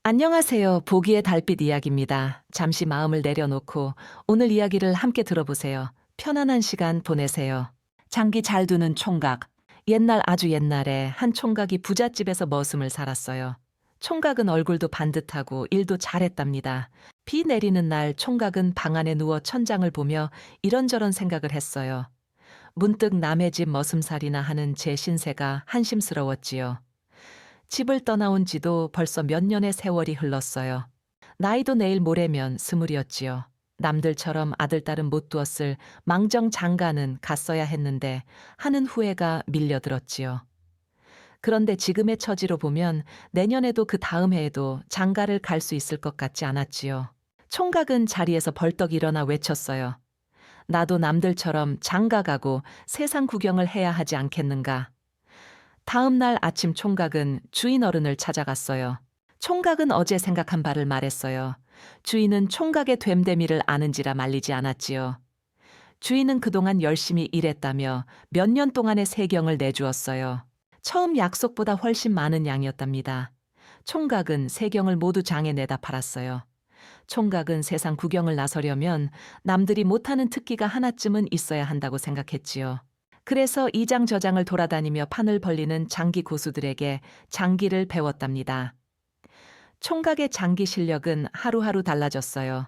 안녕하세요. 보기의 달빛 이야기입니다. 잠시 마음을 내려놓고 오늘 이야기를 함께 들어보세요. 편안한 시간 보내세요. 장기 잘 두는 총각. 옛날 아주 옛날에 한 총각이 부잣집에서 머슴을 살았어요. 총각은 얼굴도 반듯하고 일도 잘했답니다. 비 내리는 날 총각은 방 안에 누워 천장을 보며 이런저런 생각을 했어요. 문득 남의 집 머슴살이나 하는 제 신세가 한심스러웠지요. 집을 떠나온 지도 벌써 몇 년의 세월이 흘렀어요. 나이도 내일 모레면 스물이었지요. 남들처럼 아들딸은 못 두었을 망정 장가는 갔어야 했는데 하는 후회가 밀려들었지요. 그런데 지금의 처지로 보면 내년에도 그 다음 해에도 장가를 갈 수 있을 것 같지 않았지요. 총각은 자리에서 벌떡 일어나 외쳤어요. 나도 남들처럼 장가 가고 세상 구경을 해야 하지 않겠는가. 다음 날 아침 총각은 주인 어른을 찾아갔어요. 총각은 어제 생각한 바를 말했어요. 주인은 총각의 됨됨이를 아는지라 말리지 않았지요. 주인은 그동안 열심히 일했다며 몇 년 동안의 세경을 내주었어요. 처음 약속보다 훨씬 많은 양이었답니다. 총각은 세경을 모두 장에 내다 팔았어요. 총각은 세상 구경을 나서려면 남들이 못하는 특기가 하나쯤은 있어야 한다고 생각했지요. 그래서 이장 저장을 돌아다니며 판을 벌리는 장기 고수들에게 장기를 배웠답니다. 총각의 장기 실력은 하루하루 달라졌어요.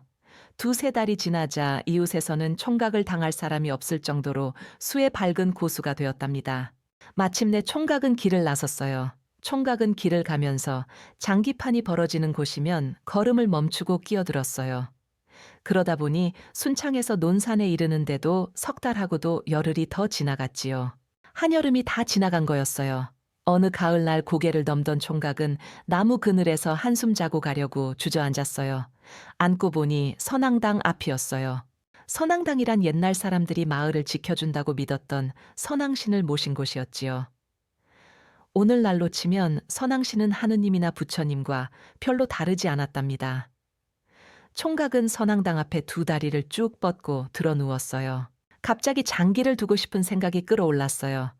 두세 달이 지나자 이웃에서는 총각을 당할 사람이 없을 정도로 수에 밝은 고수가 되었답니다. 마침내 총각은 길을 나섰어요. 총각은 길을 가면서 장기판이 벌어지는 곳이면 걸음을 멈추고 끼어들었어요. 그러다 보니 순창에서 논산에 이르는데도 석 달하고도 열흘이 더 지나갔지요. 한여름이 다 지나간 거였어요. 어느 가을날 고개를 넘던 총각은 나무 그늘에서 한숨 자고 가려고 주저앉았어요. 앉고 보니 선앙당 앞이었어요. 선앙당이란 옛날 사람들이 마을을 지켜준다고 믿었던 선앙신을 모신 곳이었지요. 오늘날로 치면 선앙신은 하느님이나 부처님과 별로 다르지 않았답니다. 총각은 선앙당 앞에 두 다리를 쭉 뻗고 들어 누웠어요. 갑자기 장기를 두고 싶은 생각이 끌어올랐어요.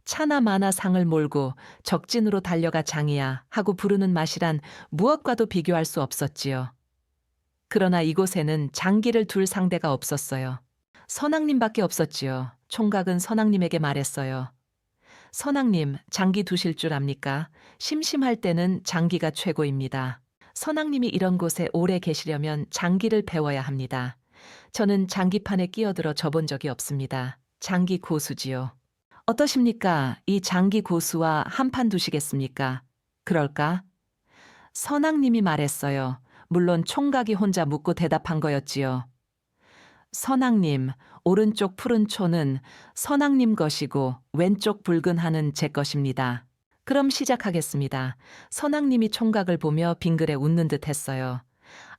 차나 마나 상을 몰고 적진으로 달려가 장이야 하고 부르는 맛이란 무엇과도 비교할 수 없었지요. 그러나 이곳에는 장기를 둘 상대가 없었어요. 선앙님밖에 없었지요. 총각은 선앙님에게 말했어요. 선앙님, 장기 두실 줄 압니까? 심심할 때는 장기가 최고입니다. 선앙님이 이런 곳에 오래 계시려면 장기를 배워야 합니다. 저는 장기판에 끼어들어 져본 적이 없습니다. 장기 고수지요. 어떠십니까? 이 장기 고수와 한판 두시겠습니까? 그럴까? 선앙님이 말했어요. 물론 총각이 혼자 묻고 대답한 거였지요. 선앙님, 오른쪽 푸른 초는 선앙님 것이고 왼쪽 붉은 하는 제 것입니다. 그럼 시작하겠습니다. 선앙님이 총각을 보며 빙그레 웃는 듯 했어요.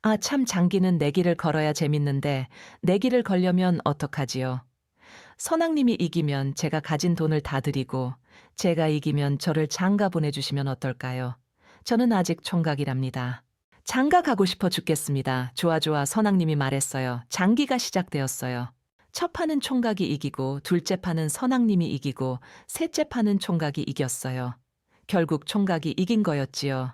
아, 참 장기는 내기를 걸어야 재밌는데 내기를 걸려면 어떡하지요? 선앙님이 이기면 제가 가진 돈을 다 드리고 제가 이기면 저를 장가 보내주시면 어떨까요? 저는 아직 총각이랍니다. 장가 가고 싶어 죽겠습니다. 좋아 좋아 선앙님이 말했어요. 장기가 시작되었어요. 첫 판은 총각이 이기고 둘째 판은 선앙님이 이기고 셋째 판은 총각이 이겼어요. 결국 총각이 이긴 거였지요.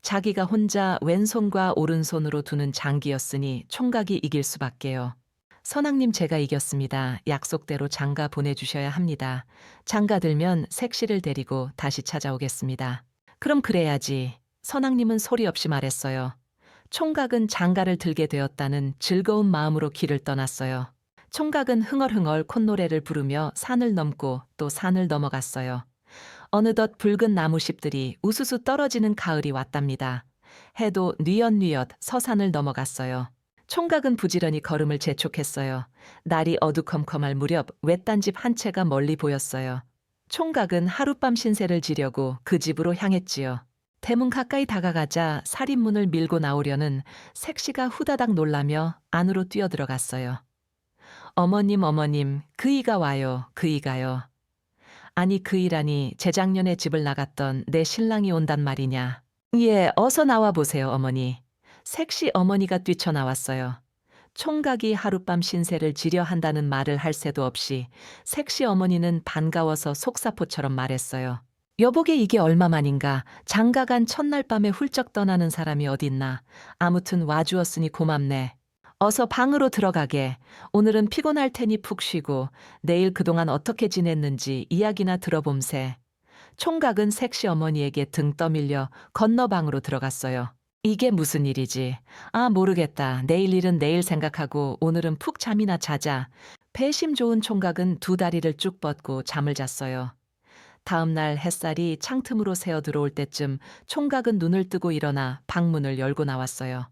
자기가 혼자 왼손과 오른손으로 두는 장기였으니 총각이 이길 수밖에요. 선앙님 제가 이겼습니다. 약속대로 장가 보내주셔야 합니다. 장가 들면 색시를 데리고 다시 찾아오겠습니다. 그럼 그래야지. 선앙님은 소리 없이 말했어요. 총각은 장가를 들게 되었다는 즐거운 마음으로 길을 떠났어요. 총각은 흥얼흥얼 콧노래를 부르며 산을 넘고 또 산을 넘어갔어요. 어느덧 붉은 나무십들이 우수수 떨어지는 가을이 왔답니다. 해도 뉘엿뉘엿 서산을 넘어갔어요. 총각은 부지런히 걸음을 재촉했어요. 날이 어두컴컴할 무렵 외딴 집 한 채가 멀리 보였어요. 총각은 하룻밤 신세를 지려고 그 집으로 향했지요. 대문 가까이 다가가자 살인문을 밀고 나오려는 색시가 후다닥 놀라며 안으로 뛰어들어갔어요. 어머님 어머님 그이가 와요 그이가요. 아니 그이라니 재작년에 집을 나갔던 내 신랑이 온단 말이냐. 예 어서 나와 보세요 어머니. 색시 어머니가 뛰쳐나왔어요. 총각이 하룻밤 신세를 지려 한다는 말을 할 새도 없이 색시 어머니는 반가워서 속사포처럼 말했어요. 여보게 이게 얼마만인가. 장가간 첫날 밤에 훌쩍 떠나는 사람이 어딨나. 아무튼 와주었으니 고맙네. 어서 방으로 들어가게. 오늘은 피곤할 테니 푹 쉬고 내일 그동안 어떻게 지냈는지 이야기나 들어봄세. 총각은 색시 어머니에게 등 떠밀려 건너 방으로 들어갔어요. 이게 무슨 일이지? 아, 모르겠다. 내일 일은 내일 생각하고 오늘은 푹 잠이나 자자. 배심 좋은 총각은 두 다리를 쭉 뻗고 잠을 잤어요. 다음 날 햇살이 창틈으로 새어 들어올 때쯤 총각은 눈을 뜨고 일어나 방문을 열고 나왔어요.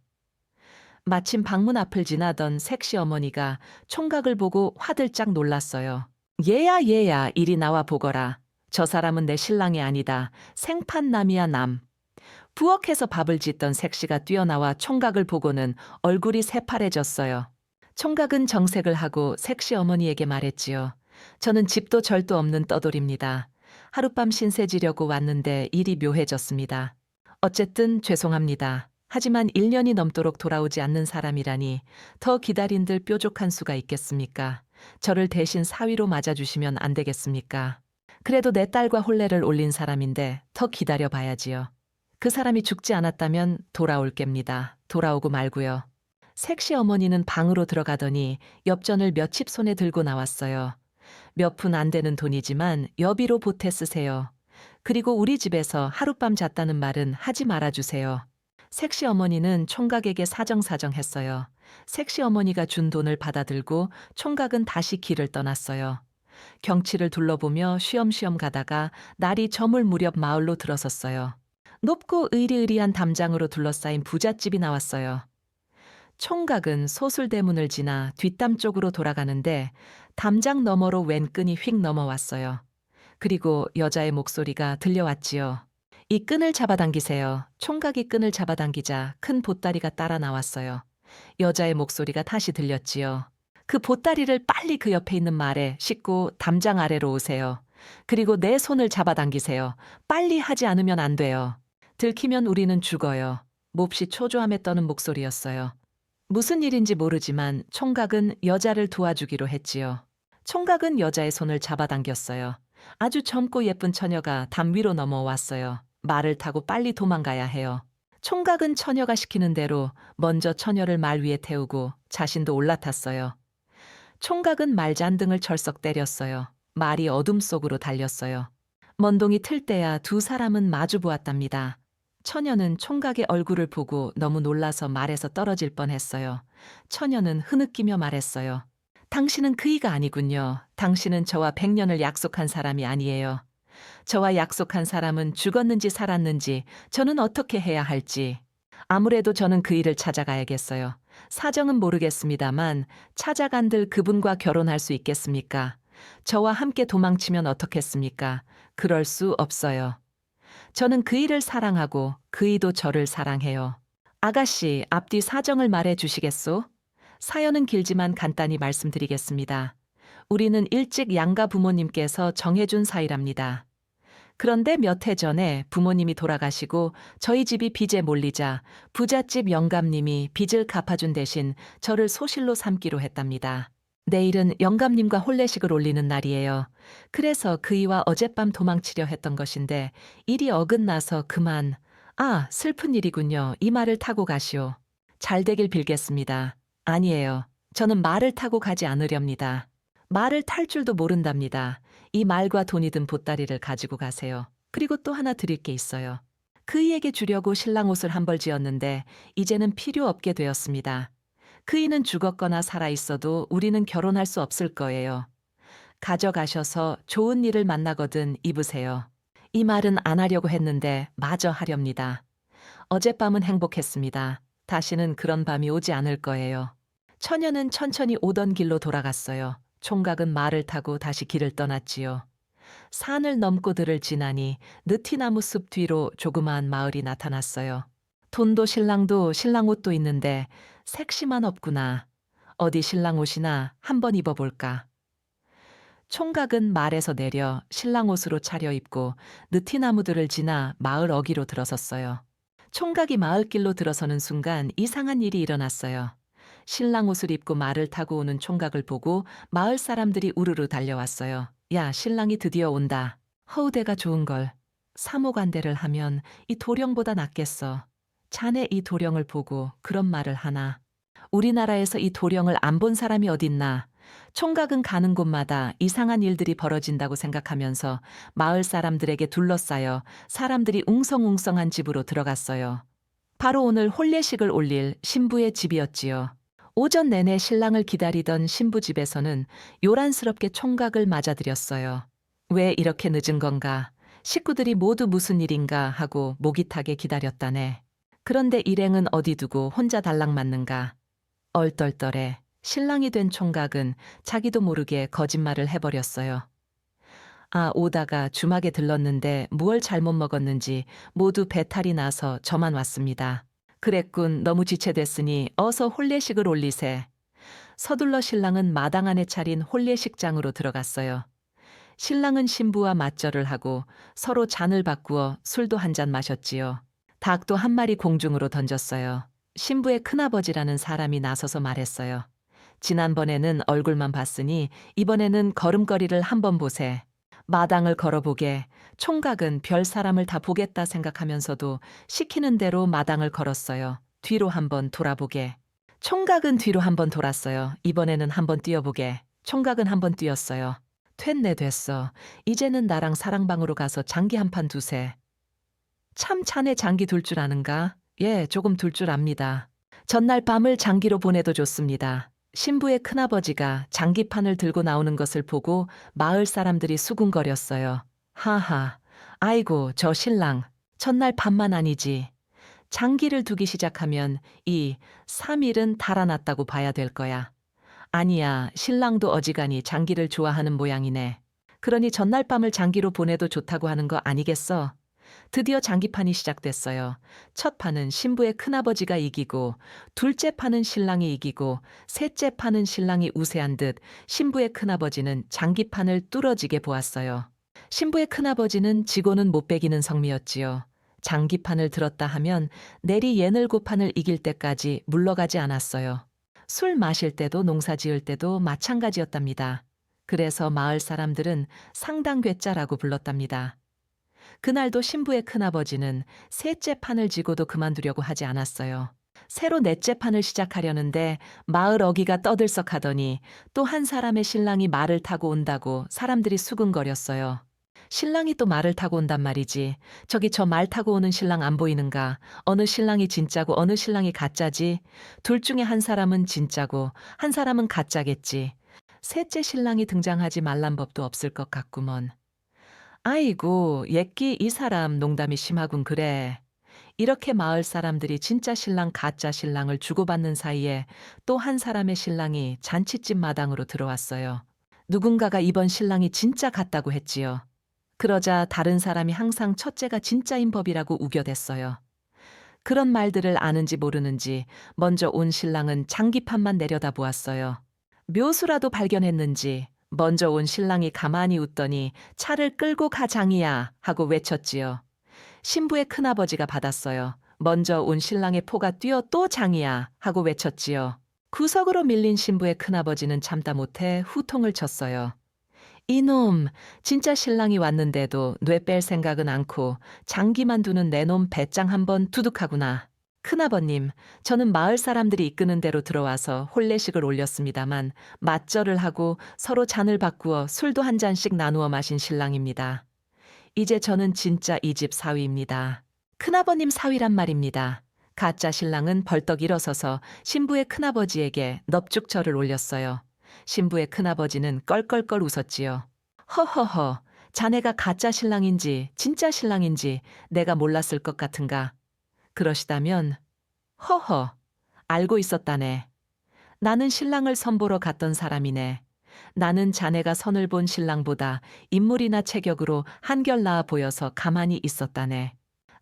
마침 방문 앞을 지나던 색시 어머니가 총각을 보고 화들짝 놀랐어요. 얘야 얘야 이리 나와 보거라. 저 사람은 내 신랑이 아니다. 생판남이야 남. 부엌에서 밥을 짓던 색시가 뛰어나와 총각을 보고는 얼굴이 새파래졌어요. 총각은 정색을 하고 색시 어머니에게 말했지요. 저는 집도 절도 없는 떠돌입니다. 하룻밤 신세 지려고 왔는데 일이 묘해졌습니다. 어쨌든 죄송합니다. 하지만 1년이 넘도록 돌아오지 않는 사람이라니 더 기다린들 뾰족한 수가 있겠습니까? 저를 대신 사위로 맞아주시면 안 되겠습니까? 그래도 내 딸과 혼례를 올린 사람인데 더 기다려 봐야지요. 그 사람이 죽지 않았다면 돌아올 겝니다. 돌아오고 말고요. 색시 어머니는 방으로 들어가더니 엽전을 몇 칩 손에 들고 나왔어요. 몇 푼 안 되는 돈이지만 여비로 보태 쓰세요. 그리고 우리 집에서 하룻밤 잤다는 말은 하지 말아주세요. 색시 어머니는 총각에게 사정사정했어요. 색시 어머니가 준 돈을 받아들고 총각은 다시 길을 떠났어요. 경치를 둘러보며 쉬엄쉬엄 가다가 날이 저물 무렵 마을로 들어섰어요. 높고 으리으리한 담장으로 둘러싸인 부잣집이 나왔어요. 총각은 소술대문을 지나 뒷담 쪽으로 돌아가는데 담장 너머로 웬 끈이 휙 넘어왔어요. 그리고 여자의 목소리가 들려왔지요. 이 끈을 잡아당기세요. 총각이 끈을 잡아당기자 큰 보따리가 따라 나왔어요. 여자의 목소리가 다시 들렸지요. 그 보따리를 빨리 그 옆에 있는 말에 싣고 담장 아래로 오세요. 그리고 내 손을 잡아당기세요. 빨리 하지 않으면 안 돼요. 들키면 우리는 죽어요. 몹시 초조함에 떠는 목소리였어요. 무슨 일인지 모르지만 총각은 여자를 도와주기로 했지요. 총각은 여자의 손을 잡아당겼어요. 아주 젊고 예쁜 처녀가 담 위로 넘어왔어요. 말을 타고 빨리 도망가야 해요. 총각은 처녀가 시키는 대로 먼저 처녀를 말 위에 태우고 자신도 올라탔어요. 총각은 말잔등을 철썩 때렸어요. 말이 어둠 속으로 달렸어요. 먼동이 틀 때야 두 사람은 마주 보았답니다. 처녀는 총각의 얼굴을 보고 너무 놀라서 말에서 떨어질 뻔했어요. 처녀는 흐느끼며 말했어요. 당신은 그이가 아니군요. 당신은 저와 100년을 약속한 사람이 아니에요. 저와 약속한 사람은 죽었는지 살았는지 저는 어떻게 해야 할지. 아무래도 저는 그 일을 찾아가야겠어요. 사정은 모르겠습니다만 찾아간들 그분과 결혼할 수 있겠습니까? 저와 함께 도망치면 어떻겠습니까? 그럴 수 없어요. 저는 그 일을 사랑하고 그이도 저를 사랑해요. 아가씨, 앞뒤 사정을 말해 주시겠소? 사연은 길지만 간단히 말씀드리겠습니다. 우리는 일찍 양가 부모님께서 정해준 사이랍니다. 그런데 몇 해 전에 부모님이 돌아가시고 저희 집이 빚에 몰리자 부잣집 영감님이 빚을 갚아준 대신 저를 소실로 삼기로 했답니다. 내일은 영감님과 혼례식을 올리는 날이에요. 그래서 그이와 어젯밤 도망치려 했던 것인데 일이 어긋나서 그만. 아, 슬픈 일이군요. 이 말을 타고 가시오. 잘 되길 빌겠습니다. 아니에요. 저는 말을 타고 가지 않으렵니다. 말을 탈 줄도 모른답니다. 이 말과 돈이 든 보따리를 가지고 가세요. 그리고 또 하나 드릴 게 있어요. 그이에게 주려고 신랑 옷을 한 벌 지었는데 이제는 필요 없게 되었습니다. 그이는 죽었거나 살아있어도 우리는 결혼할 수 없을 거예요. 가져가셔서 좋은 일을 만나거든 입으세요. 이 말은 안 하려고 했는데 마저 하렵니다. 어젯밤은 행복했습니다. 다시는 그런 밤이 오지 않을 거예요. 처녀는 천천히 오던 길로 돌아갔어요. 총각은 말을 타고 다시 길을 떠났지요. 산을 넘고 들을 지나니 느티나무 숲 뒤로 조그마한 마을이 나타났어요. 돈도 신랑도 신랑 옷도 있는데 색시만 없구나. 어디 신랑 옷이나 한번 입어볼까. 총각은 말에서 내려 신랑 옷으로 차려입고 느티나무들을 지나 마을 어귀로 들어섰어요. 총각이 마을길로 들어서는 순간 이상한 일이 일어났어요. 신랑 옷을 입고 말을 타고 오는 총각을 보고 마을 사람들이 우르르 달려왔어요. 야, 신랑이 드디어 온다. 허우대가 좋은걸. 사모관대를 하면 이 도령보다 낫겠어. 자네 이 도령을 보고 그런 말을 하나. 우리나라에서 이 도령을 안 본 사람이 어딨나. 총각은 가는 곳마다 이상한 일들이 벌어진다고 생각하면서 마을 사람들에게 둘러싸여 사람들이 웅성웅성한 집으로 들어갔어요. 바로 오늘 혼례식을 올릴 신부의 집이었지요. 오전 내내 신랑을 기다리던 신부 집에서는 요란스럽게 총각을 맞아들였어요. 왜 이렇게 늦은 건가? 식구들이 모두 무슨 일인가 하고 목이 타게 기다렸다네. 그런데 일행은 어디 두고 혼자 달랑 맞는가? 얼떨떨해 신랑이 된 총각은 자기도 모르게 거짓말을 해버렸어요. 아, 오다가 주막에 들렀는데 무얼 잘못 먹었는지 모두 배탈이 나서 저만 왔습니다. 그랬군, 너무 지체됐으니 어서 혼례식을 올리세. 서둘러 신랑은 마당 안에 차린 혼례식장으로 들어갔어요. 신랑은 신부와 맞절을 하고 서로 잔을 바꾸어 술도 한 잔 마셨지요. 닭도 한 마리 공중으로 던졌어요. 신부의 큰아버지라는 사람이 나서서 말했어요. 지난번에는 얼굴만 봤으니 이번에는 걸음걸이를 한번 보세. 마당을 걸어보게. 총각은 별 사람을 다 보겠다 생각하면서도 시키는 대로 마당을 걸었어요. 뒤로 한번 돌아보게. 총각은 뒤로 한번 돌았어요. 이번에는 한번 뛰어보게. 총각은 한번 뛰었어요. 됐네 됐어. 이제는 나랑 사랑방으로 가서 장기 한 판 두세. 참 자네 장기 둘 줄 아는가? 예, 조금 둘 줄 압니다. 전날 밤을 장기로 보내도 좋습니다. 신부의 큰아버지가 장기판을 들고 나오는 것을 보고 마을 사람들이 수군거렸어요. 하하, 아이고 저 신랑, 전날 밤만 아니지. 장기를 두기 시작하면 이 3일은 달아났다고 봐야 될 거야. 아니야, 신랑도 어지간히 장기를 좋아하는 모양이네. 그러니 전날 밤을 장기로 보내도 좋다고 하는 거 아니겠어? 드디어 장기판이 시작됐어요. 첫 판은 신부의 큰아버지가 이기고, 둘째 판은 신랑이 이기고, 셋째 판은 신랑이 우세한 듯 신부의 큰아버지는 장기판을 뚫어지게 보았어요. 신부의 큰아버지는 지고는 못 베기는 성미였지요. 장기판을 들었다 하면 내리 예늘고판을 이길 때까지 물러가지 않았어요. 술 마실 때도 농사 지을 때도 마찬가지였답니다. 그래서 마을 사람들은 상당괴짜라고 불렀답니다. 그날도 신부의 큰아버지는 셋째 판을 지고도 그만두려고 하지 않았어요. 새로 넷째 판을 시작하려는데 마을 어기가 떠들썩하더니 또 한 사람의 신랑이 말을 타고 온다고 사람들이 수근거렸어요. 신랑이 또 말을 타고 온단 말이지. 저기 저 말 타고 오는 신랑 안 보이는가? 어느 신랑이 진짜고 어느 신랑이 가짜지? 둘 중에 한 사람은 진짜고 한 사람은 가짜겠지. 셋째 신랑이 등장하지 말란 법도 없을 것 같구먼. 아이고, 옛기 이 사람 농담이 심하군 그래. 이렇게 마을 사람들이 진짜 신랑 가짜 신랑을 주고받는 사이에 또 한 사람의 신랑이 잔칫집 마당으로 들어왔어요. 누군가가 이번 신랑이 진짜 같다고 했지요. 그러자 다른 사람이 항상 첫째가 진짜인 법이라고 우겨댔어요. 그런 말들을 아는지 모르는지 먼저 온 신랑은 장기판만 내려다보았어요. 묘수라도 발견했는지 먼저 온 신랑이 가만히 웃더니 차를 끌고 가 장이야 하고 외쳤지요. 신부의 큰아버지가 받았어요. 먼저 온 신랑의 포가 뛰어 또 장이야 하고 외쳤지요. 구석으로 밀린 신부의 큰아버지는 참다 못해 후통을 쳤어요. 이놈, 진짜 신랑이 왔는데도 뇌 뺄 생각은 않고 장기만 두는 내 놈 배짱 한번 두둑하구나. 큰아버님, 저는 마을 사람들이 이끄는 대로 들어와서 혼례식을 올렸습니다만 맞절을 하고 서로 잔을 바꾸어 술도 한 잔씩 나누어 마신 신랑입니다. 이제 저는 진짜 이 집 사위입니다. 큰아버님 사위란 말입니다. 가짜 신랑은 벌떡 일어서서 신부의 큰아버지에게 넙죽절을 올렸어요. 신부의 큰아버지는 껄껄껄 웃었지요. 허허허, 자네가 가짜 신랑인지 진짜 신랑인지 내가 몰랐을 것 같은가. 그러시다면 허허, 알고 있었다네. 나는 신랑을 선보러 갔던 사람이네. 나는 자네가 선을 본 신랑보다 인물이나 체격으로 한결 나아 보여서 가만히 있었다네.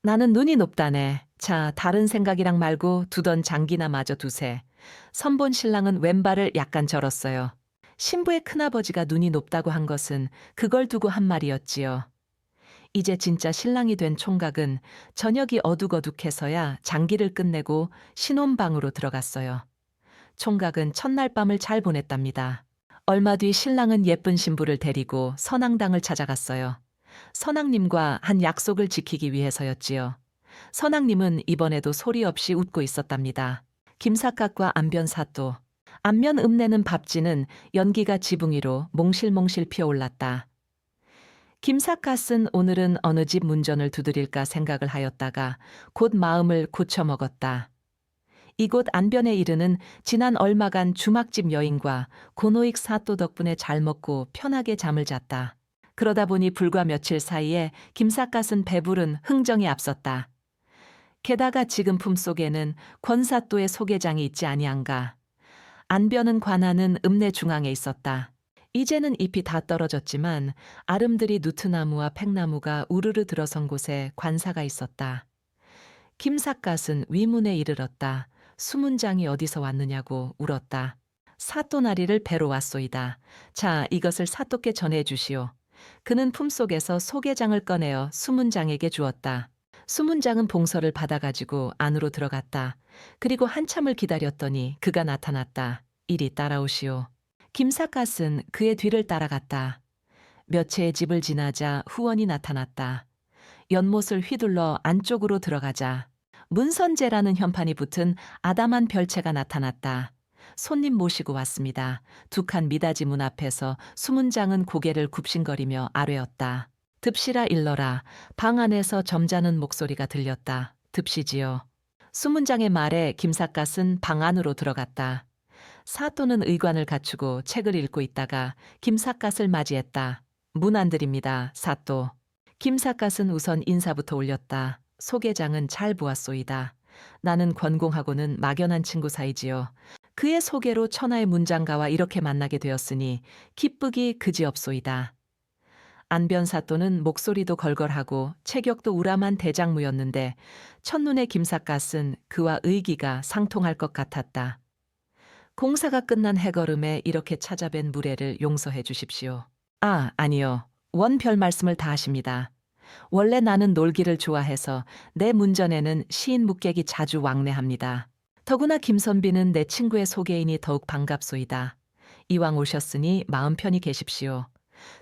나는 눈이 높다네. 자, 다른 생각이랑 말고 두던 장기나 마저 두세. 선본 신랑은 왼발을 약간 절었어요. 신부의 큰아버지가 눈이 높다고 한 것은 그걸 두고 한 말이었지요. 이제 진짜 신랑이 된 총각은 저녁이 어둑어둑해서야 장기를 끝내고 신혼방으로 들어갔어요. 총각은 첫날 밤을 잘 보냈답니다. 얼마 뒤 신랑은 예쁜 신부를 데리고 선앙당을 찾아갔어요. 선왕님과 한 약속을 지키기 위해서였지요. 선왕님은 이번에도 소리 없이 웃고 있었답니다. 김삿갓과 안변사또. 안면 읍내는 밥지는 연기가 지붕 위로 몽실몽실 피어올랐다. 김삿갓은 오늘은 어느 집 문전을 두드릴까 생각을 하였다가 곧 마음을 고쳐먹었다. 이곳 안변에 이르는 지난 얼마간 주막집 여인과 고노익 사또 덕분에 잘 먹고 편하게 잠을 잤다. 그러다 보니 불과 며칠 사이에 김삿갓은 배부른 흥정이 앞섰다. 게다가 지금 품속에는 권사또의 소개장이 있지 아니한가. 안변은 관하는 읍내 중앙에 있었다. 이제는 잎이 다 떨어졌지만 아름드리 누트나무와 팽나무가 우르르 들어선 곳에 관사가 있었다. 김삿갓은 위문에 이르렀다. 수문장이 어디서 왔느냐고 울었다. 사또나리를 배로 왔소이다. 자, 이것을 사또께 전해 주시오. 그는 품속에서 소개장을 꺼내어 수문장에게 주었다. 수문장은 봉서를 받아가지고 안으로 들어갔다. 그리고 한참을 기다렸더니 그가 나타났다. 이리 따라오시오. 김삿갓은 그의 뒤를 따라갔다. 몇 채의 집을 지나자 후원이 나타났다. 연못을 휘둘러 안쪽으로 들어가자 문선재라는 현판이 붙은 아담한 별채가 나타났다. 손님 모시고 왔습니다. 두 칸 미닫이 문 앞에서 수문장은 고개를 굽신거리며 아뢰었다. 듭시라 일러라. 방 안에서 점잖은 목소리가 들렸다. 듭시지요. 수문장의 말에 김삿갓은 방 안으로 들어갔다. 사또는 의관을 갖추고 책을 읽고 있다가 김삿갓을 맞이했다. 문 안 드립니다, 사또. 김삿갓은 우선 인사부터 올렸다. 소개장은 잘 보았소이다. 나는 권공하고는 막연한 친구 사이지요. 그의 소개로 천하의 문장가와 이렇게 만나게 되었으니 기쁘기 그지없소이다. 안변사또는 목소리도 걸걸하고 체격도 우람한 대장무였는데 첫눈에 김삿갓은 그와 의기가 상통할 것 같았다. 공사가 끝난 해걸음에 이렇게 찾아뵌 무례를 용서해 주십시오. 아, 아니요. 원 별 말씀을 다 하십니다. 원래 나는 놀기를 좋아해서 내 문전에는 시인 묵객이 자주 왕래합니다. 더구나 김선비는 내 친구의 소개이니 더욱 반갑소이다. 이왕 오셨으니 마음 편히 계십시오.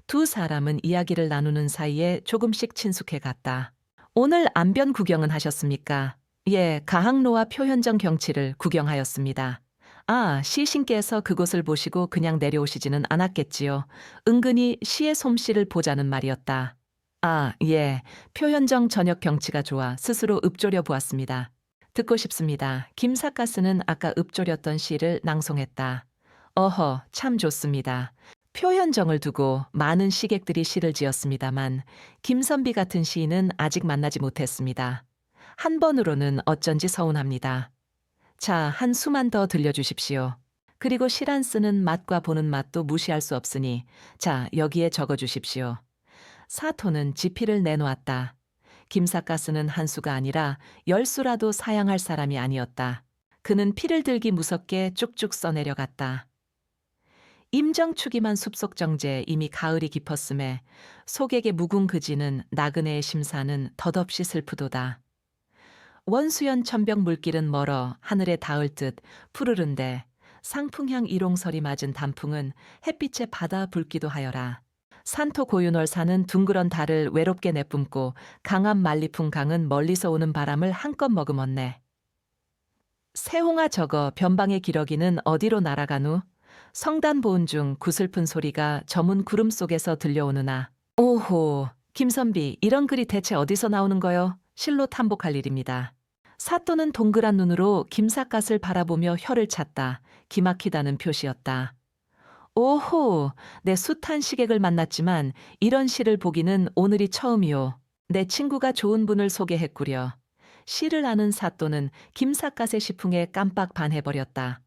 두 사람은 이야기를 나누는 사이에 조금씩 친숙해 갔다. 오늘 안변 구경은 하셨습니까? 예, 가항로와 표현정 경치를 구경하였습니다. 아, 시신께서 그곳을 보시고 그냥 내려오시지는 않았겠지요. 은근히 시의 솜씨를 보자는 말이었다. 아, 예. 표현정 저녁 경치가 좋아 스스로 읊조려 보았습니다. 듣고 싶습니다. 김삿갓은 아까 읊조렸던 시를 낭송했다. 어허, 참 좋습니다. 표현정을 두고 많은 시객들이 시를 지었습니다만 김선비 같은 시인은 아직 만나지 못했습니다. 한 번으로는 어쩐지 서운합니다. 자, 한 수만 더 들려주십시오. 그리고 시란 쓰는 맛과 보는 맛도 무시할 수 없으니 자, 여기에 적어주십시오. 사토는 지피를 내놓았다. 김삿갓은 한 수가 아니라 10수라도 사양할 사람이 아니었다. 그는 피를 들기 무섭게 쭉쭉 써내려갔다. 임정축이만 숲속 정제 이미 가을이 깊었음에 속에게 묵은 그지는 나그네의 심사는 덧없이 슬프도다. 원수연 천벽 물길은 멀어 하늘에 닿을 듯 푸르른데 상풍향 일옹설이 맞은 단풍은 햇빛에 받아 붉기도 하여라. 산토 고윤월산은 둥그런 달을 외롭게 내뿜고 강한 말리풍 강은 멀리서 오는 바람을 한껏 머금었네. 새홍아 저거 변방의 기러기는 어디로 날아가누? 성단 보은 중 구슬픈 소리가 저문 구름 속에서 들려오느나. 오호, 김선비 이런 글이 대체 어디서 나오는 거요? 실로 탐복할 일입니다. 사또는 동그란 눈으로 김삿갓을 바라보며 혀를 찼다. 기막히다는 표시였다. 오호, 내 숱한 시객을 만났지만 이런 시를 보기는 오늘이 처음이요. 내 친구가 좋은 분을 소개했구려. 시를 아는 사또는 김삿갓의 시풍에 깜빡 반해버렸다.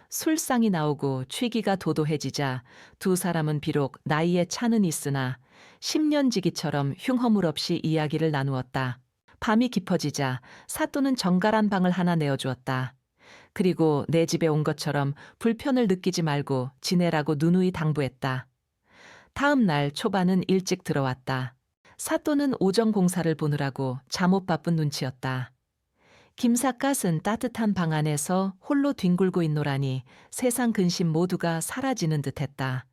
술상이 나오고 취기가 도도해지자 두 사람은 비록 나이에 차는 있으나 10년지기처럼 흉허물 없이 이야기를 나누었다. 밤이 깊어지자 사또는 정갈한 방을 하나 내어주었다. 그리고 내 집에 온 것처럼 불편을 느끼지 말고 지내라고 누누이 당부했다. 다음 날 초반은 일찍 들어왔다. 사또는 오정 공사를 보느라고 잠옷 바쁜 눈치였다. 김삿갓은 따뜻한 방 안에서 홀로 뒹굴고 있노라니 세상 근심 모두가 사라지는 듯했다.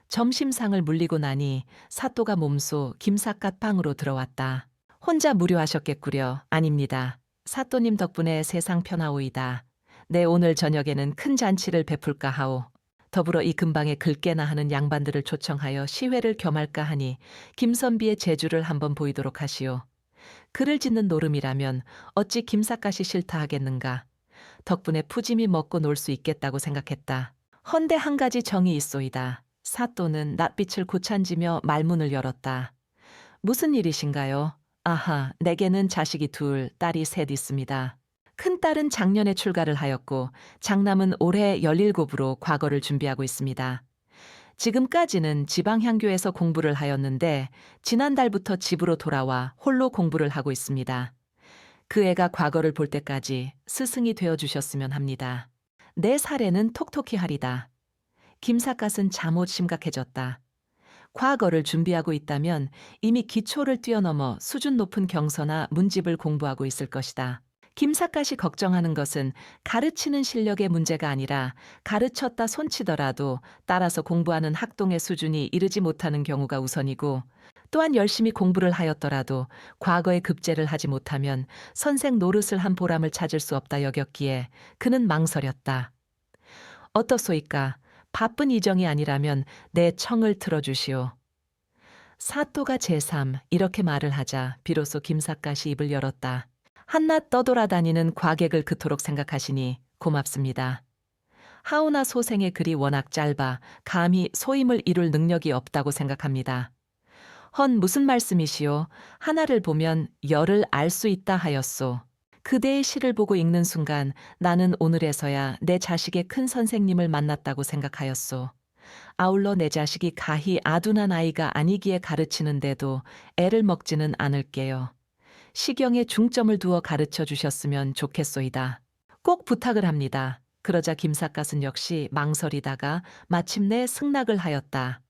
점심상을 물리고 나니 사또가 몸소 김삿갓 방으로 들어왔다. 혼자 무료하셨겠구려. 아닙니다. 사또님 덕분에 세상 편하오이다. 내 오늘 저녁에는 큰 잔치를 베풀까 하오. 더불어 이 근방에 글깨나 하는 양반들을 초청하여 시회를 겸할까 하니 김선비의 재주를 한번 보이도록 하시오. 글을 짓는 노름이라면 어찌 김삿갓이 싫다 하겠는가. 덕분에 푸짐히 먹고 놀 수 있겠다고 생각했다. 헌데 한 가지 정이 있소이다. 사또는 낯빛을 고찬지며 말문을 열었다. 무슨 일이신가요? 아하, 내게는 자식이 둘, 딸이 셋 있습니다. 큰딸은 작년에 출가를 하였고 장남은 올해 17으로 과거를 준비하고 있습니다. 지금까지는 지방향교에서 공부를 하였는데 지난달부터 집으로 돌아와 홀로 공부를 하고 있습니다. 그 애가 과거를 볼 때까지 스승이 되어주셨으면 합니다. 내 사례는 톡톡히 하리다. 김삿갓은 잠옷 심각해졌다. 과거를 준비하고 있다면 이미 기초를 뛰어넘어 수준 높은 경서나 문집을 공부하고 있을 것이다. 김삿갓이 걱정하는 것은 가르치는 실력의 문제가 아니라 가르쳤다 손치더라도 따라서 공부하는 학동의 수준이 이르지 못하는 경우가 우선이고, 또한 열심히 공부를 하였더라도 과거에 급제를 하지 못하면 선생 노릇을 한 보람을 찾을 수 없다 여겼기에 그는 망설였다. 어떻소이까? 바쁜 이정이 아니라면 내 청을 들어주시오. 사또가 제3 이렇게 말을 하자 비로소 김삿갓이 입을 열었다. 한낱 떠돌아다니는 과객을 그토록 생각하시니 고맙습니다. 하오나 소생의 글이 워낙 짧아 감히 소임을 이룰 능력이 없다고 생각합니다. 헌 무슨 말씀이시오? 하나를 보면 열을 알 수 있다 하였소. 그대의 시를 보고 읽는 순간 나는 오늘에서야 내 자식의 큰 선생님을 만났다고 생각하였소. 아울러 내 자식이 가히 아둔한 아이가 아니기에 가르치는데도 애를 먹지는 않을게요. 시경에 중점을 두어 가르쳐 주셨으면 좋겠소이다. 꼭 부탁을 합니다. 그러자 김삿갓은 역시 망설이다가 마침내 승낙을 하였다.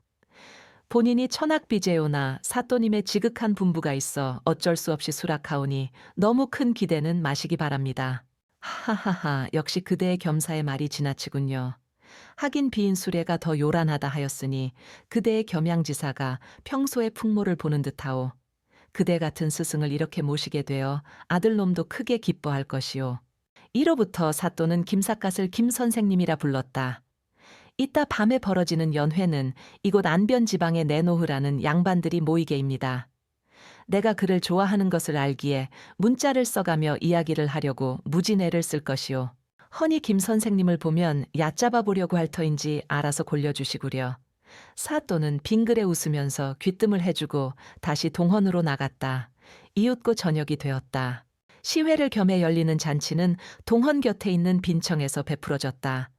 본인이 천학비제오나 사또님의 지극한 분부가 있어 어쩔 수 없이 수락하오니 너무 큰 기대는 마시기 바랍니다. 하하하, 역시 그대의 겸사의 말이 지나치군요. 하긴 비인 수레가 더 요란하다 하였으니 그대의 겸양지사가 평소의 풍모를 보는 듯하오. 그대 같은 스승을 이렇게 모시게 되어 아들놈도 크게 기뻐할 것이오. 이로부터 사또는 김삿갓을 김선생님이라 불렀다. 이따 밤에 벌어지는 연회는 이곳 안변 지방에 내놓으라는 양반들이 모이게입니다. 내가 그를 좋아하는 것을 알기에 문자를 써가며 이야기를 하려고 무진애를 쓸 것이오. 허니 김 선생님을 보면 얕잡아 보려고 할 터인지 알아서 골려주시구려. 사또는 빙그레 웃으면서 귀뜸을 해주고 다시 동헌으로 나갔다. 이웃고 저녁이 되었다. 시회를 겸해 열리는 잔치는 동헌 곁에 있는 빈청에서 베풀어졌다.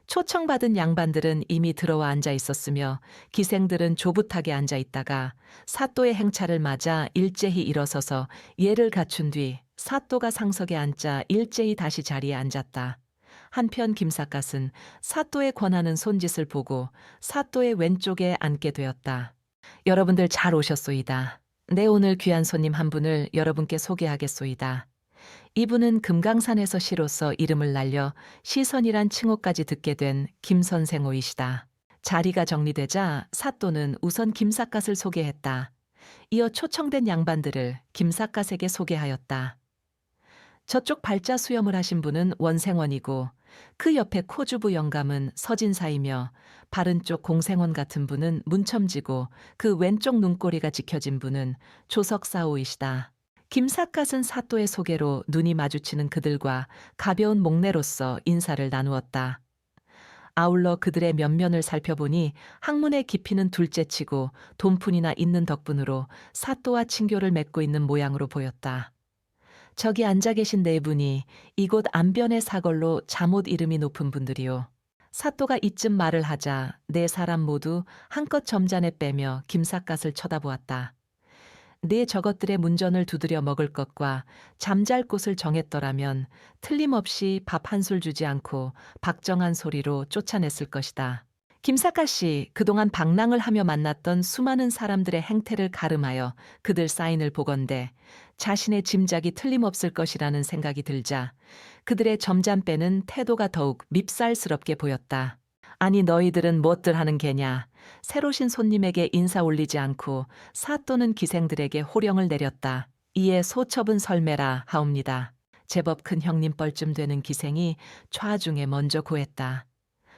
초청받은 양반들은 이미 들어와 앉아 있었으며 기생들은 조붓하게 앉아 있다가 사또의 행차를 맞아 일제히 일어서서 예를 갖춘 뒤 사또가 상석에 앉자 일제히 다시 자리에 앉았다. 한편 김삿갓은 사또의 권하는 손짓을 보고 사또의 왼쪽에 앉게 되었다. 여러분들 잘 오셨소이다. 내 오늘 귀한 손님 한 분을 여러분께 소개하겠소이다. 이분은 금강산에서 시로서 이름을 날려 시선이란 칭호까지 듣게 된 김선생오이시다. 자리가 정리되자 사또는 우선 김삿갓을 소개했다. 이어 초청된 양반들을 김삿갓에게 소개하였다. 저쪽 발자 수염을 하신 분은 원생원이고 그 옆에 코주부 영감은 서진사이며 바른 쪽 공생원 같은 분은 문첨지고 그 왼쪽 눈꼬리가 지켜진 분은 조석사오이시다. 김삿갓은 사또의 소개로 눈이 마주치는 그들과 가벼운 목례로서 인사를 나누었다. 아울러 그들의 면면을 살펴보니 학문의 깊이는 둘째치고 돈푼이나 있는 덕분으로 사또와 친교를 맺고 있는 모양으로 보였다. 저기 앉아 계신 네 분이 이곳 안변의 사걸로 잠옷 이름이 높은 분들이요. 사또가 이쯤 말을 하자 네 사람 모두 한껏 점잔에 빼며 김삿갓을 쳐다보았다. 네 저것들의 문전을 두드려 먹을 것과 잠잘 곳을 정했더라면 틀림없이 밥 한 술 주지 않고 박정한 소리로 쫓아냈을 것이다. 김삿갓이 그동안 방랑을 하며 만났던 수많은 사람들의 행태를 가름하여 그들 사인을 보건대 자신의 짐작이 틀림없을 것이라는 생각이 들자 그들의 점잖빼는 태도가 더욱 밉살스럽게 보였다. 아니 너희들은 무엇들 하는 게냐? 새로신 손님에게 인사 올리지 않고 사또는 기생들에게 호령을 내렸다. 이에 소첩은 설매라 하옵니다. 제법 큰 형님 뻘쯤 되는 기생이 좌중에 먼저 고했다.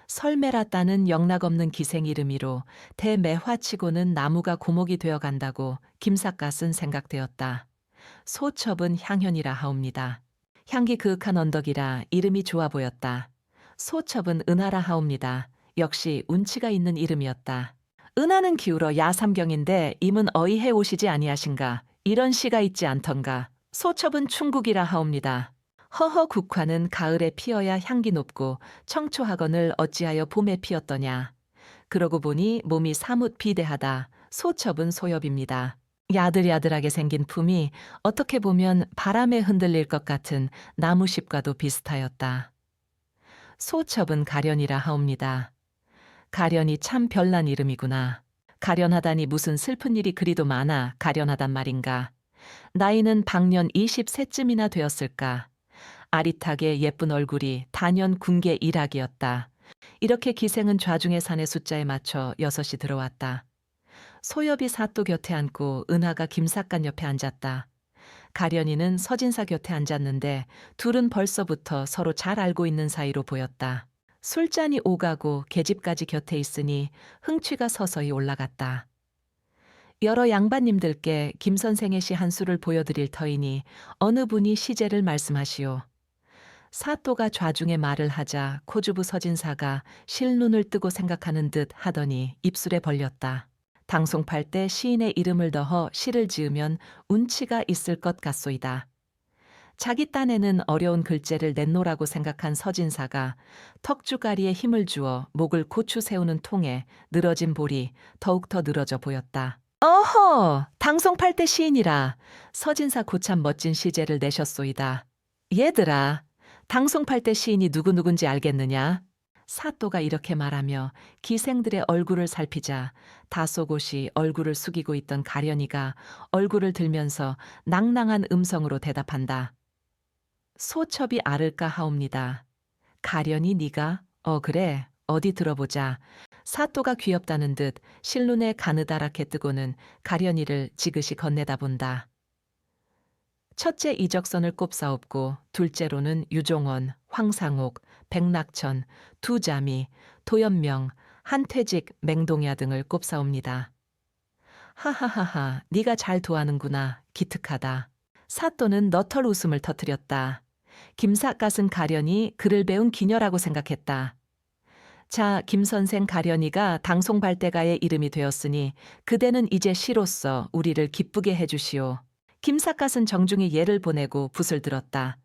설매라 따는 영락없는 기생 이름이로 대매화치고는 나무가 고목이 되어 간다고 김삿갓은 생각되었다. 소첩은 향현이라 하옵니다. 향기 그윽한 언덕이라 이름이 좋아 보였다. 소첩은 은하라 하옵니다. 역시 운치가 있는 이름이었다. 은하는 기울어 야삼경인데 임은 어이해 오시지 아니하신가. 이런 시가 있지 않던가. 소첩은 충국이라 하옵니다. 허허 국화는 가을에 피어야 향기 높고 청초하거늘 어찌하여 봄에 피었더냐. 그러고 보니 몸이 사뭇 비대하다. 소첩은 소엽입니다. 야들야들하게 생긴 품이 어떻게 보면 바람에 흔들릴 것 같은 나무십과도 비슷하였다. 소첩은 가련이라 하옵니다. 가련이 참 별난 이름이구나. 가련하다니 무슨 슬픈 일이 그리도 많아 가련하단 말인가. 나이는 방년 20세쯤이나 되었을까. 아릿하게 예쁜 얼굴이 단연 군계 일학이었다. 이렇게 기생은 좌중의 산의 숫자에 맞춰 6이 들어왔다. 소엽이 사또 곁에 앉고 은하가 김삿갓 옆에 앉았다. 가련이는 서진사 곁에 앉았는데 둘은 벌써부터 서로 잘 알고 있는 사이로 보였다. 술잔이 오가고 계집까지 곁에 있으니 흥취가 서서히 올라갔다. 여러 양반님들께 김 선생의 시 한 수를 보여드릴 터이니 어느 분이 시제를 말씀하시오. 사또가 좌중에 말을 하자 코주부 서진사가 실눈을 뜨고 생각하는 듯 하더니 입술에 벌렸다. 당송팔 때 시인의 이름을 넣어 시를 지으면 운치가 있을 것 같소이다. 자기 딴에는 어려운 글재를 냈노라고 생각한 서진사가 턱주가리에 힘을 주어 목을 고추 세우는 통에 늘어진 볼이 더욱더 늘어져 보였다. 어허! 당송팔 때 시인이라. 서진사 고참 멋진 시제를 내셨소이다. 얘들아, 당송팔 때 시인이 누구누군지 알겠느냐? 사또가 이렇게 말하며 기생들의 얼굴을 살피자 다소곳이 얼굴을 숙이고 있던 가련이가 얼굴을 들면서 낭낭한 음성으로 대답한다. 소첩이 알을까 하옵니다. 가련이 네가? 그래. 어디 들어보자. 사또가 귀엽다는 듯 실눈에 가느다랗게 뜨고는 가련이를 지그시 건네다 본다. 첫째 이적선을 꼽사옵고 둘째로는 유종원, 황상옥, 백낙천, 두자미, 도연명, 한퇴직, 맹동야 등을 꼽사옵니다. 하하하하, 네가 잘 도하는구나. 기특하다. 사또는 너털 웃음을 터뜨렸다. 김삿갓은 가련이 글을 배운 기녀라고 생각했다. 자, 김선생 가련이가 당송발대가의 이름이 되었으니 그대는 이제 시로써 우리를 기쁘게 해주시오. 김삿갓은 정중히 예를 보내고 붓을 들었다.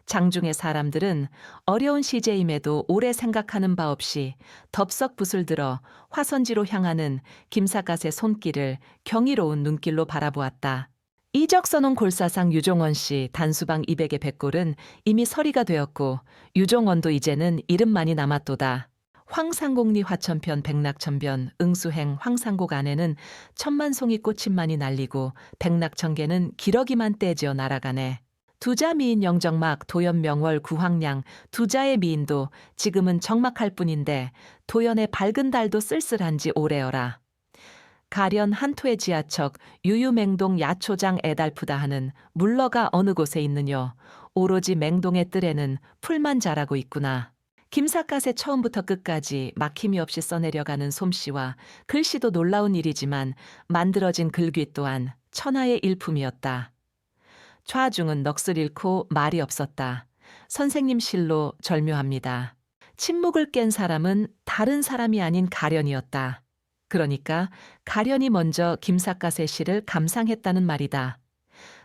장중의 사람들은 어려운 시제임에도 오래 생각하는 바 없이 덥석 붓을 들어 화선지로 향하는 김삿갓의 손길을 경이로운 눈길로 바라보았다. 이적선원 골사상 유종원 씨 단수방 200의 백골은 이미 서리가 되었고 유종원도 이제는 이름만이 남았도다. 황상곡리 화천편 백낙천변 응수행 황상곡 안에는 천만송이 꽃임만이 날리고 백낙천계는 기러기만 떼지어 날아가네. 두자 미인 영정막 도연명월 구황량 두자의 미인도 지금은 적막할 뿐인데 도연의 밝은 달도 쓸쓸한지 오래여라. 가련 한토의 지하척 유유맹동 야초장 애달프다 하는 물러가 어느 곳에 있느뇨. 오로지 맹동의 뜰에는 풀만 자라고 있구나. 김삿갓의 처음부터 끝까지 막힘이 없이 써내려가는 솜씨와 글씨도 놀라운 일이지만 만들어진 글귀 또한 천하의 일품이었다. 좌중은 넋을 잃고 말이 없었다. 선생님 실로 절묘합니다. 침묵을 깬 사람은 다른 사람이 아닌 가련이었다. 그러니까 가련이 먼저 김삿갓의 시를 감상했다는 말이다.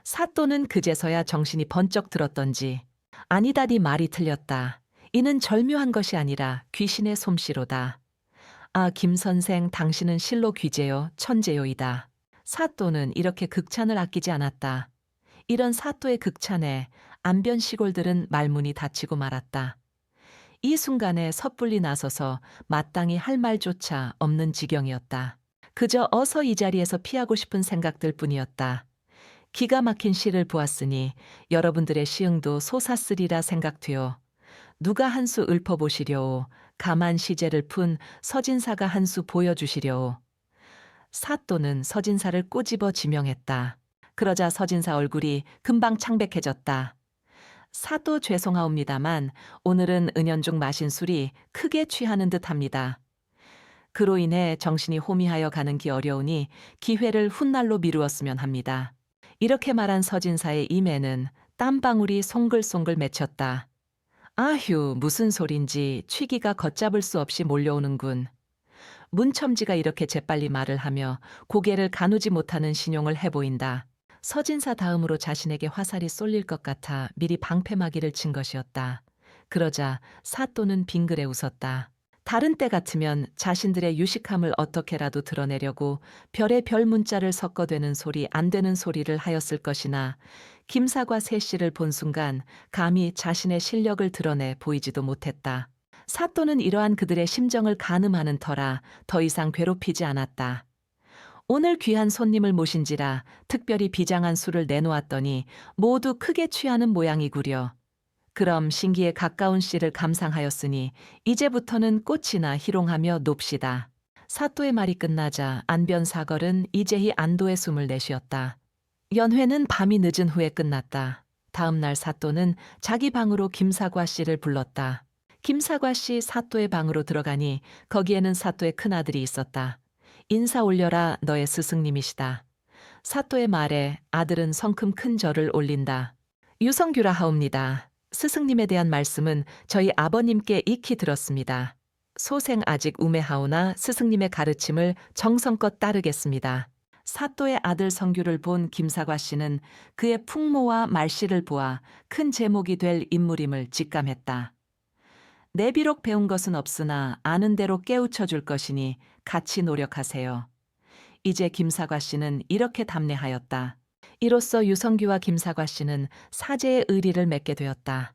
사또는 그제서야 정신이 번쩍 들었던지 아니다 네 말이 틀렸다. 이는 절묘한 것이 아니라 귀신의 솜씨로다. 아, 김선생 당신은 실로 귀재요 천재요이다. 사또는 이렇게 극찬을 아끼지 않았다. 이런 사또의 극찬에 안변 시골들은 말문이 닫히고 말았다. 이 순간에 섣불리 나서서 마땅히 할 말조차 없는 지경이었다. 그저 어서 이 자리에서 피하고 싶은 생각들 뿐이었다. 기가 막힌 시를 보았으니 여러분들의 시흥도 솟았으리라 생각되어 누가 한 수 읊어보시려오. 가만 시제를 푼 서진사가 한 수 보여주시려오. 사또는 서진사를 꼬집어 지명했다. 그러자 서진사 얼굴이 금방 창백해졌다. 사또 죄송하옵니다만 오늘은 은연중 마신 술이 크게 취하는 듯합니다. 그로 인해 정신이 호미하여 가는 기 어려우니 기회를 훗날로 미루었으면 합니다. 이렇게 말한 서진사의 임에는 땀방울이 송글송글 맺혔다. 아휴, 무슨 소린지 취기가 걷잡을 수 없이 몰려오는군. 문첨지가 이렇게 재빨리 말을 하며 고개를 가누지 못하는 신용을 해보인다. 서진사 다음으로 자신에게 화살이 쏠릴 것 같아 미리 방패막이를 친 것이었다. 그러자 사또는 빙그레 웃었다. 다른 때 같으면 자신들의 유식함을 어떻게라도 드러내려고 별의 별 문자를 섞어대는 소리 안 되는 소리를 하였을 것이나 김사과 셋씨를 본 순간 감히 자신의 실력을 드러내 보이지도 못했다. 사또는 이러한 그들의 심정을 가늠하는 터라 더 이상 괴롭히지 않았다. 오늘 귀한 손님을 모신지라 특별히 비장한 술을 내놓았더니 모두 크게 취하는 모양이구려. 그럼 신기에 가까운 씨를 감상하였으니 이제부터는 꽃이나 희롱하며 놉시다. 사또의 말이 끝나자 안변사걸은 이제히 안도의 숨을 내쉬었다. 연회는 밤이 늦은 후에 끝났다. 다음 날 사또는 자기 방으로 김사과 씨를 불렀다. 김사과 씨 사또의 방으로 들어가니 거기에는 사또의 큰아들이 있었다. 인사 올려라, 너의 스승님이시다. 사또의 말에 아들은 성큼 큰 절을 올린다. 유성규라 하옵니다. 스승님에 대한 말씀은 저희 아버님께 익히 들었습니다. 소생 아직 우매하오나 스승님의 가르침을 정성껏 따르겠습니다. 사또의 아들 성규를 본 김사과 씨는 그의 풍모와 말씨를 보아 큰 제목이 될 인물임을 직감했다. 내 비록 배운 것은 없으나 아는 대로 깨우쳐 줄 것이니 같이 노력하세요. 이제 김사과 씨는 이렇게 답례하였다. 이로써 유성규와 김사과 씨는 사제의 의리를 맺게 되었다.